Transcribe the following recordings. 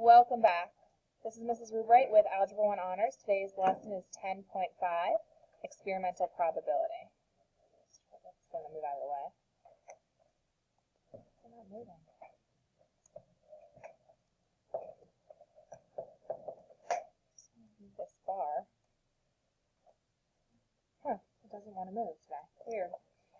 Welcome back. This is Mrs. Rubright with Algebra 1 Honors. Today's lesson is 10.5, Experimental Probability. Just going to move out of the way. They're not moving. Just going to move this bar. It doesn't want to move today. Weird.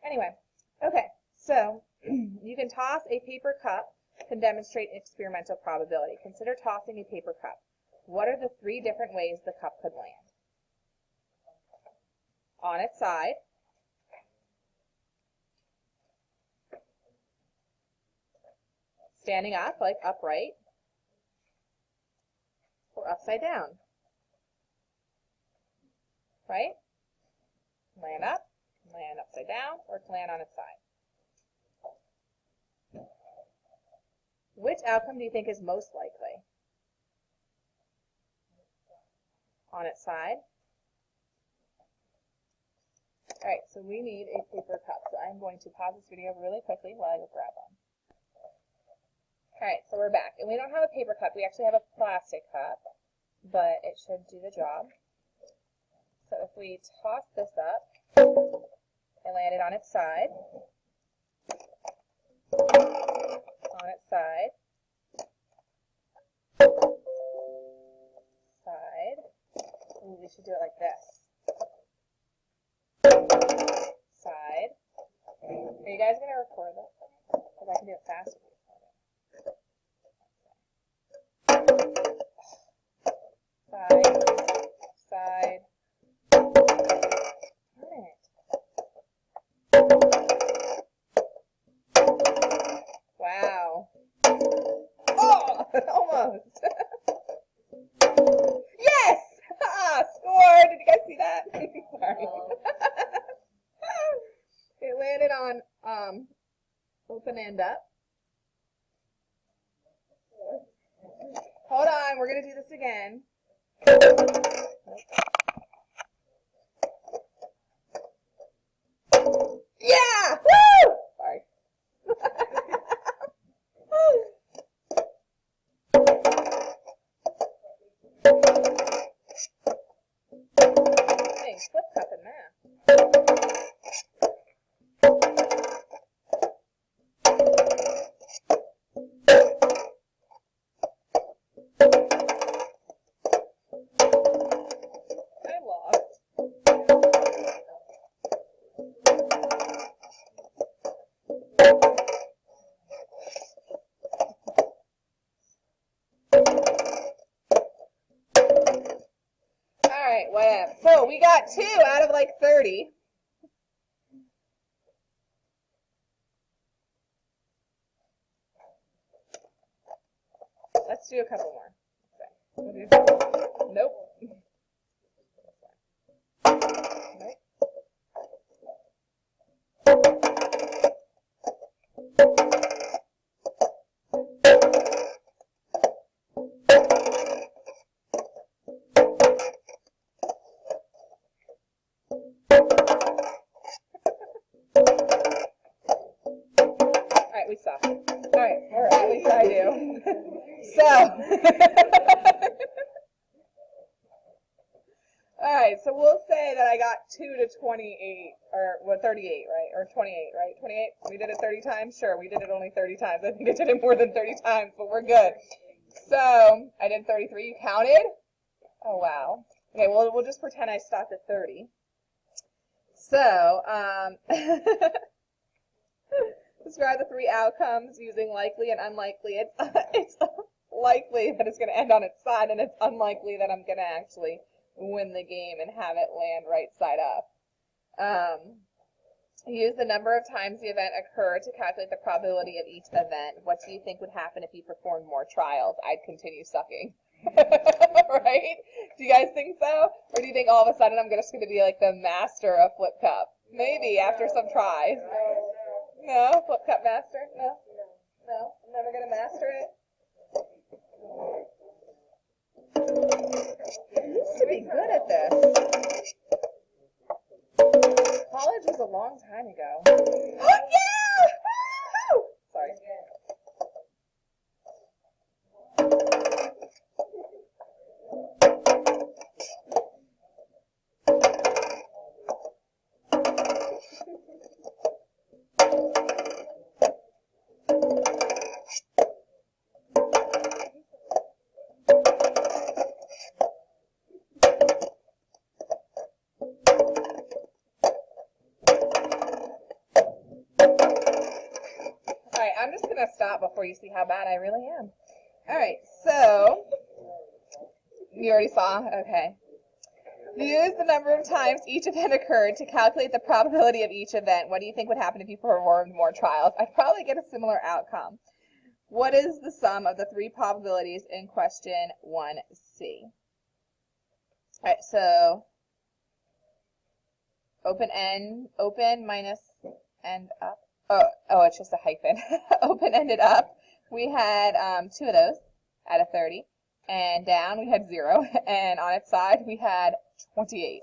Anyway, okay, so you can toss a paper cup can demonstrate experimental probability. Consider tossing a paper cup. What are the three different ways the cup could land? On its side, standing up, like upright, or upside down, right? Land up, land upside down, or land on its side. Which outcome do you think is most likely? On its side. All right, so we need a paper cup. So I'm going to pause this video really quickly while I go grab one. All right, so we're back. And we don't have a paper cup. We actually have a plastic cup, but it should do the job. So if we toss this up and land it on its side, Ooh, we should do it like this. Side. Are you guys going to record this? Because I can do it faster. Side. Darn it. Wow. Oh, almost. Yes! Score! Did you guys see that? Sorry. It landed on open end up. Hold on, we're going to do this again. Yeah! Woo! Sorry. Hey, flip cup in there. I lost. Alright, whatever. So we got 2 out of like 30. Let's do a couple more. Okay. Nope. Right. Alright, we suck. Alright, or at least I do. Alright, so we'll say that I got 2 to 28, or what, 38, right? Or 28, right? 28? We did it 30 times? Sure, we did it only 30 times. I think I did it more than 30 times, but we're good. So, I did 33. You counted? Oh, wow. Okay, well, we'll just pretend I stopped at 30. So, describe the 3 outcomes using likely and unlikely. It's likely that it's going to end on its side, and it's unlikely that I'm going to actually win the game and have it land right side up. Use the number of times the event occurred to calculate the probability of each event. What do you think would happen if you performed more trials? I'd continue sucking. Right? Do you guys think so? Or do you think all of a sudden I'm just going to be like the master of flip cup? Maybe after some tries. No? Flip cup master? No? No? I'm never going to master it? I used to be good at this. College was a long time ago. Oh, yeah! Woo! Sorry. I'm just going to stop before you see how bad I really am. All right, so you already saw? Okay. Use the number of times each event occurred to calculate the probability of each event. What do you think would happen if you performed more trials? I'd probably get a similar outcome. What is the sum of the three probabilities in question 1C? All right, so open minus end up. Oh, it's just a hyphen. Open ended up. We had 2 of those out of 30. And down we had 0. And on its side we had 28.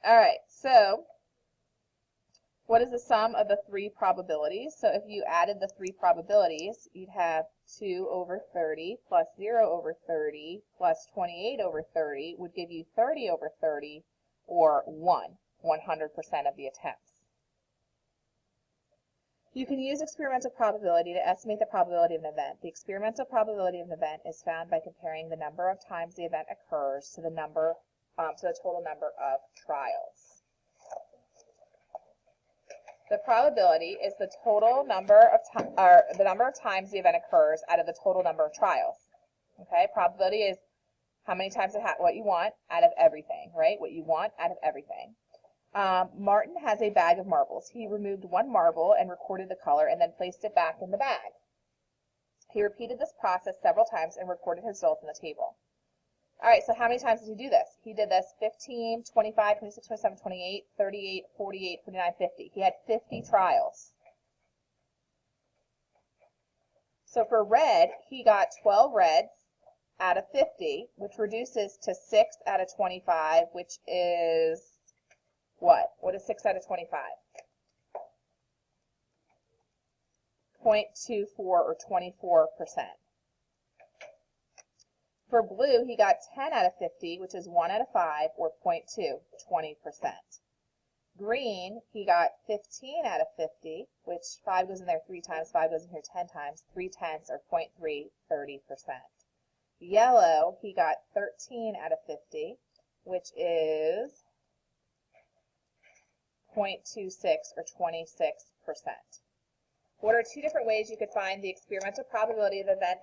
All right, so what is the sum of the three probabilities? So if you added the three probabilities, you'd have 2 over 30 plus 0 over 30 plus 28 over 30 would give you 30 over 30, or 100% of the attempts. You can use experimental probability to estimate the probability of an event. The experimental probability of an event is found by comparing the number of times the event occurs to the total number of trials. The probability is the total number of the number of times the event occurs out of the total number of trials. Okay, probability is how many times what you want out of everything, right? What you want out of everything. Martin has a bag of marbles. He removed one marble and recorded the color and then placed it back in the bag. He repeated this process several times and recorded his results in the table. All right, so how many times did he do this? He did this 15, 25, 26, 27, 28, 38, 48, 49, 50. He had 50 trials. So for red, he got 12 reds out of 50, which reduces to 6 out of 25, which is what? What is 6 out of 25? 0.24 or 24%. For blue, he got 10 out of 50, which is 1 out of 5, or 0.2, 20%. Green, he got 15 out of 50, which 5 goes in there 3 times, 5 goes in here 10 times, 3/10, or 0.3, 30%. Yellow, he got 13 out of 50, which is 0.26 or 26%. What are 2 different ways you could find the experimental probability of the event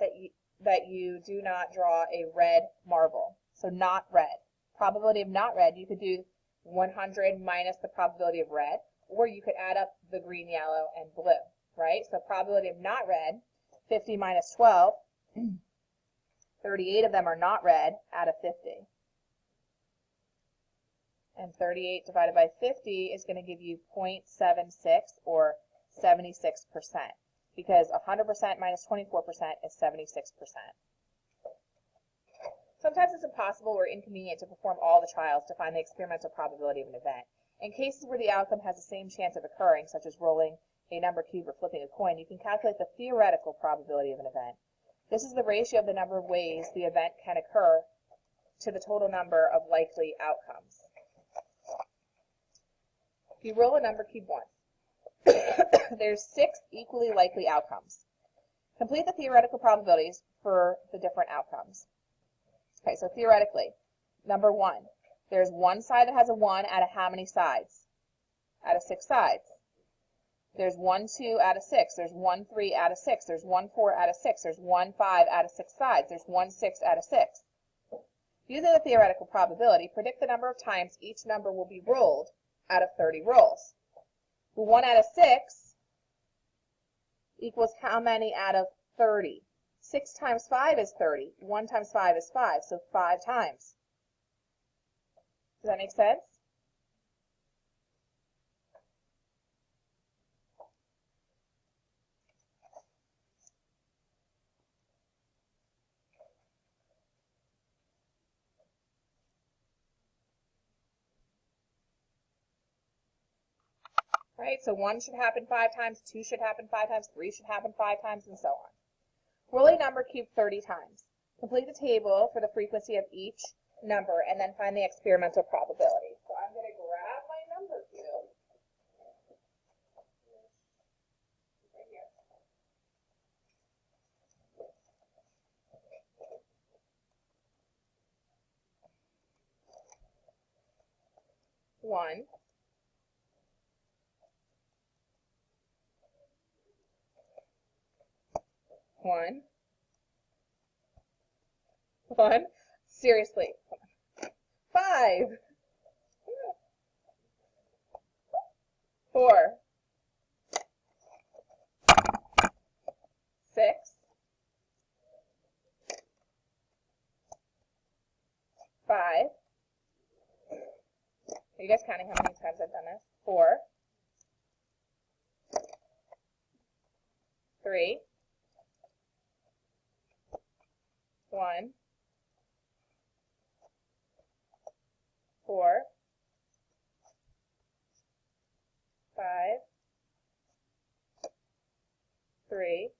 that you do not draw a red marble? So not red. Probability of not red, you could do 100 minus the probability of red, or you could add up the green, yellow, and blue, right? So probability of not red, 50 minus 12, 38 of them are not red out of 50. And 38 divided by 50 is going to give you 0.76 or 76%, because 100% minus 24% is 76%. Sometimes it's impossible or inconvenient to perform all the trials to find the experimental probability of an event. In cases where the outcome has the same chance of occurring, such as rolling a number cube or flipping a coin, you can calculate the theoretical probability of an event. This is the ratio of the number of ways the event can occur to the total number of likely outcomes. If you roll a number cube once, there's 6 equally likely outcomes. Complete the theoretical probabilities for the different outcomes. Okay, so theoretically, number 1, there's one side that has a 1 out of how many sides? Out of 6 sides. There's 1, 2 out of 6. There's 1, 3 out of 6. There's 1, 4 out of 6. There's 1, 5 out of 6 sides. There's 1, 6 out of 6. Using the theoretical probability, predict the number of times each number will be rolled out of 30 rolls. 1 out of 6 equals how many out of 30? 6 times 5 is 30. 1 times 5 is 5, so 5 times. Does that make sense? Right, so 1 should happen 5 times, 2 should happen 5 times, 3 should happen 5 times, and so on. Roll a number cube 30 times. Complete the table for the frequency of each number and then find the experimental probability. So I'm going to grab my number cube. Right here. 1. 1. 1. Seriously. 5. 4. 6. 5. Are you guys counting how many times I've done this? 4. 3. 1. 4. 5. 3.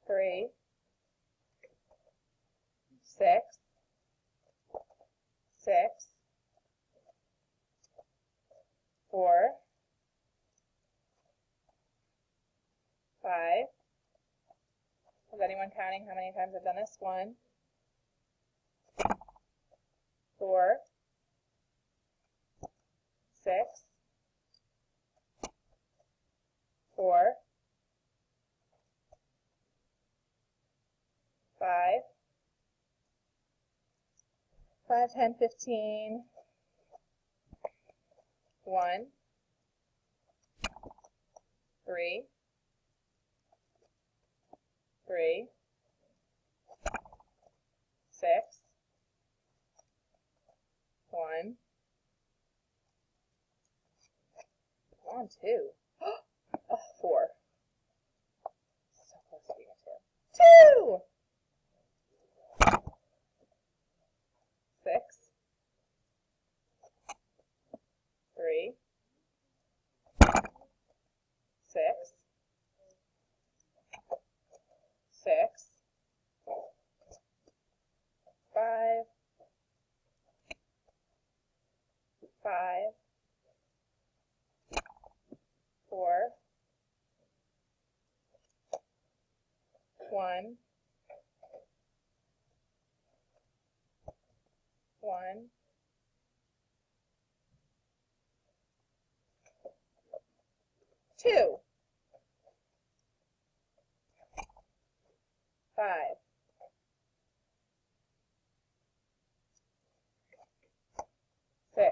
3. 6. 6. 4. 5. Is anyone counting how many times I've done this? 1. 4. 6. 4. 5. 5, 10, 15. 1. 3. 3. 6. 1. 1, 2. Oh, 4. So close to being a 2. 2. 6. 3. 6. 6. 5. 5. 4. 1. 1. 2. 5. 6.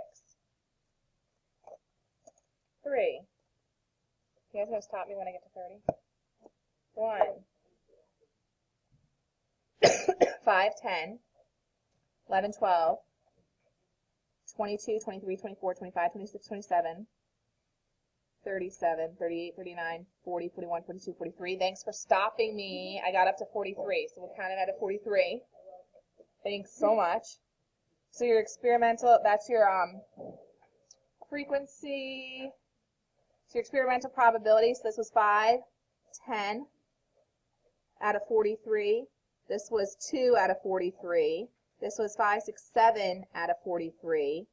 3. You guys gonna stop me when I get to 30? 1. 5, 10. 11, 12. 22, 23, 24, 25, 26, 27. 37, 38, 39, 40, 41, 42, 43. Thanks for stopping me. I got up to 43, so we'll count it at 43. Thanks so much. So your experimental, that's your frequency. So your experimental probability, so this was 5, 10 out of 43. This was 2 out of 43. This was 5, 6, 7 out of 43.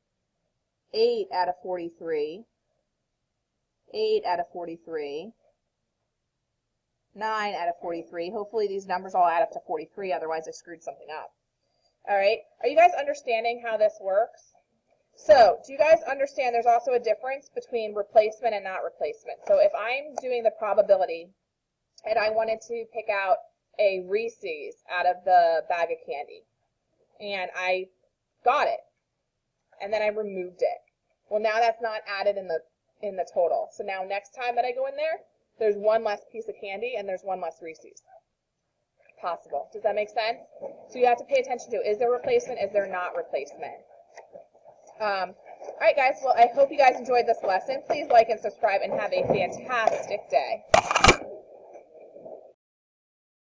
8 out of 43. 8 out of 43, 9 out of 43. Hopefully these numbers all add up to 43, otherwise I screwed something up. All right, are you guys understanding how this works? So, do you guys understand there's also a difference between replacement and not replacement? So if I'm doing the probability and I wanted to pick out a Reese's out of the bag of candy, and I got it, and then I removed it. Well, now that's not added in the total. So now next time that I go in there, there's one less piece of candy and there's one less Reese's. Possible. Does that make sense? So you have to pay attention to, is there replacement, is there not replacement? All right, guys. Well, I hope you guys enjoyed this lesson. Please like and subscribe and have a fantastic day.